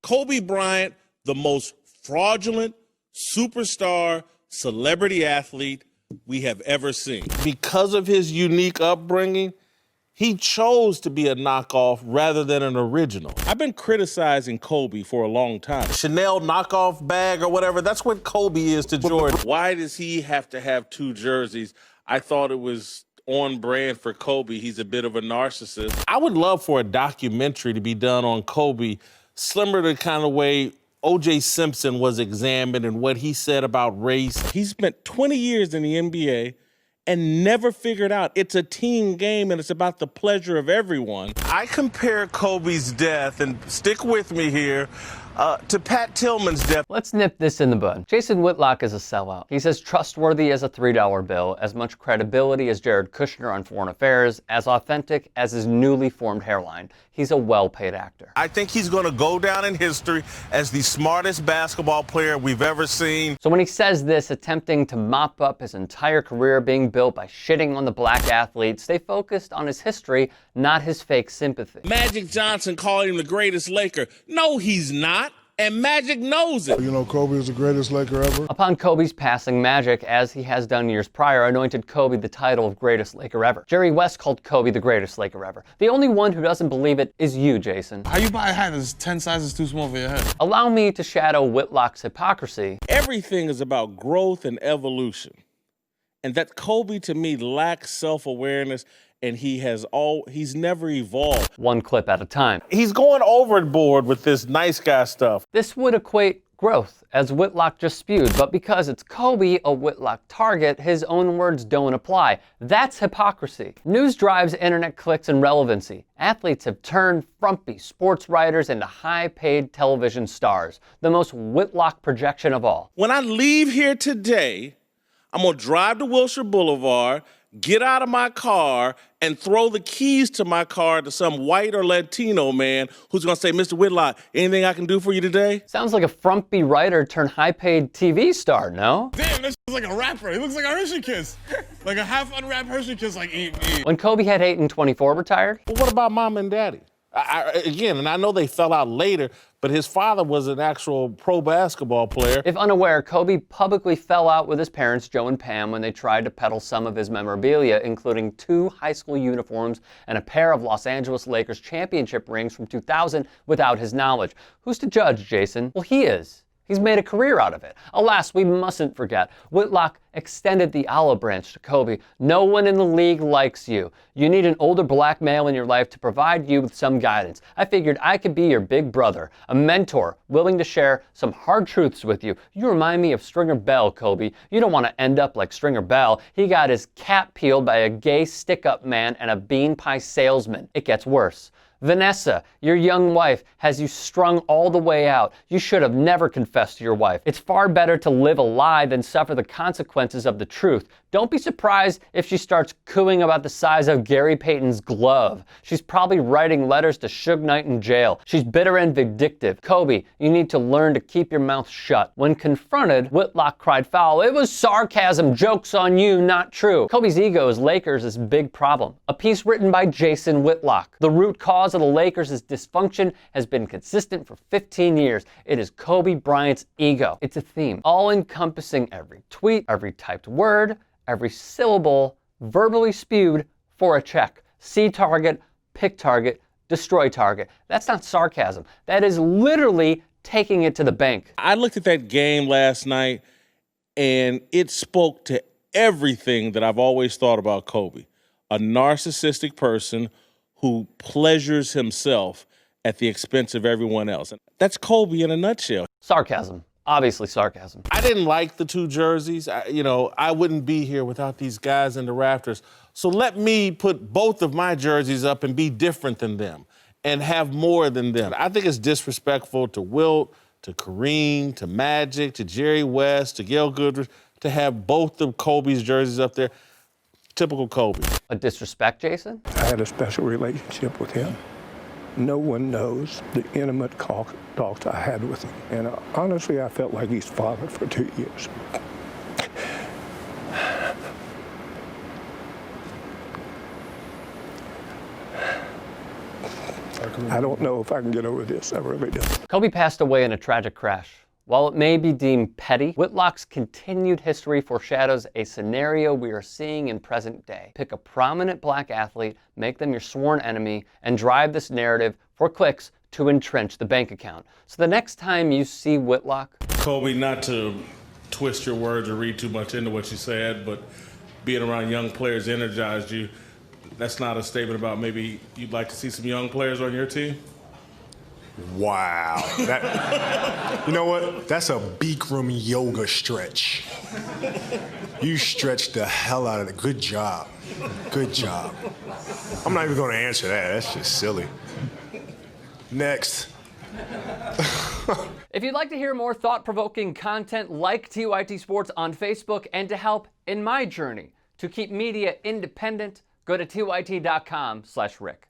Kobe Bryant, the most fraudulent superstar celebrity athlete we have ever seen. Because of his unique upbringing, he chose to be a knockoff rather than an original. I've been criticizing Kobe for a long time. Chanel knockoff bag or whatever, that's what Kobe is to Jordan. Why does he have to have two jerseys? I thought it was on brand for Kobe. He's a bit of a narcissist. I would love for a documentary to be done on Kobe, similar to the kind of way O.J. Simpson was examined and what he said about race. He spent 20 years in the NBA and never figured out it's a team game and it's about the pleasure of everyone. I compare Kobe's death, and stick with me here, to Pat Tillman's death. Let's nip this in the bud. Jason Whitlock is a sellout. He's as trustworthy as a $3 bill, as much credibility as Jared Kushner on Foreign Affairs, as authentic as his newly formed hairline. He's a well-paid actor. I think he's gonna go down in history as the smartest basketball player we've ever seen. So when he says this, attempting to mop up his entire career being built by shitting on the black athlete, stay focused on his history, not his fake sympathy. Magic Johnson calling him the greatest Laker. No, he's not. And Magic knows it. You know, Kobe is the greatest Laker ever. Upon Kobe's passing, Magic, as he has done years prior, anointed Kobe the title of greatest Laker ever. Jerry West called Kobe the greatest Laker ever. The only one who doesn't believe it is you, Jason. How you buy a hat that's 10 sizes too small for your head? Allow me to shadow Whitlock's hypocrisy. Everything is about growth and evolution. And that Kobe, to me, lacks self-awareness, and he's never evolved. One clip at a time. He's going overboard with this nice guy stuff. This would equate growth, as Whitlock just spewed, but because it's Kobe, a Whitlock target, his own words don't apply. That's hypocrisy. News drives internet clicks and relevancy. Athletes have turned frumpy sports writers into high-paid television stars, the most Whitlock projection of all. When I leave here today, I'm gonna drive to Wilshire Boulevard, get out of my car, and throw the keys to my car to some white or Latino man who's gonna say, Mr. Whitlock, anything I can do for you today? Sounds like a frumpy writer turned high-paid TV star, no? Damn, this is like a rapper. He looks like a Hershey Kiss. Like a half unwrapped Hershey Kiss, like eat. When Kobe had 8 and 24 retired? Well, what about mom and daddy? Again, and I know they fell out later, but his father was an actual pro basketball player. If unaware, Kobe publicly fell out with his parents, Joe and Pam, when they tried to peddle some of his memorabilia, including 2 high school uniforms and a pair of Los Angeles Lakers championship rings from 2000 without his knowledge. Who's to judge, Jason? Well, he is. He's made a career out of it. Alas, we mustn't forget, Whitlock extended the olive branch to Kobe. No one in the league likes you. You need an older black male in your life to provide you with some guidance. I figured I could be your big brother, a mentor, willing to share some hard truths with you. You remind me of Stringer Bell, Kobe. You don't want to end up like Stringer Bell. He got his cap peeled by a gay stick-up man and a bean pie salesman. It gets worse. Vanessa, your young wife, has you strung all the way out. You should have never confessed to your wife. It's far better to live a lie than suffer the consequences of the truth. Don't be surprised if she starts cooing about the size of Gary Payton's glove. She's probably writing letters to Suge Knight in jail. She's bitter and vindictive. Kobe, you need to learn to keep your mouth shut. When confronted, Whitlock cried foul. It was sarcasm. Joke's on you, not true. Kobe's ego as Lakers is a big problem. A piece written by Jason Whitlock. The root cause of the Lakers' dysfunction has been consistent for 15 years. It is Kobe Bryant's ego. It's a theme, all-encompassing every tweet, every typed word, every syllable verbally spewed for a check. See target, pick target, destroy target. That's not sarcasm. That is literally taking it to the bank. I looked at that game last night, and it spoke to everything that I've always thought about Kobe. A narcissistic person who pleasures himself at the expense of everyone else. And that's Kobe in a nutshell. Sarcasm. Obviously sarcasm. I didn't like the 2 jerseys. I wouldn't be here without these guys in the rafters. So let me put both of my jerseys up and be different than them and have more than them. I think it's disrespectful to Wilt, to Kareem, to Magic, to Jerry West, to Gail Goodrich, to have both of Kobe's jerseys up there. Typical Kobe. A disrespect, Jason? I had a special relationship with him. No one knows the intimate talks I had with him. And honestly, I felt like he's father for 2 years. Our career I don't know if I can get over this. I really don't. Kobe passed away in a tragic crash. While it may be deemed petty, Whitlock's continued history foreshadows a scenario we are seeing in present day. Pick a prominent black athlete, make them your sworn enemy, and drive this narrative for clicks to entrench the bank account. So the next time you see Whitlock, Kobe, not to twist your words or read too much into what you said, but being around young players energized you. That's not a statement about maybe you'd like to see some young players on your team? Wow. You know what? That's a Bikram yoga stretch. You stretched the hell out of it. Good job. Good job. I'm not even going to answer that. That's just silly. Next. if you'd like to hear more thought-provoking content like TYT Sports on Facebook and to help in my journey to keep media independent, go to tyt.com/Rick.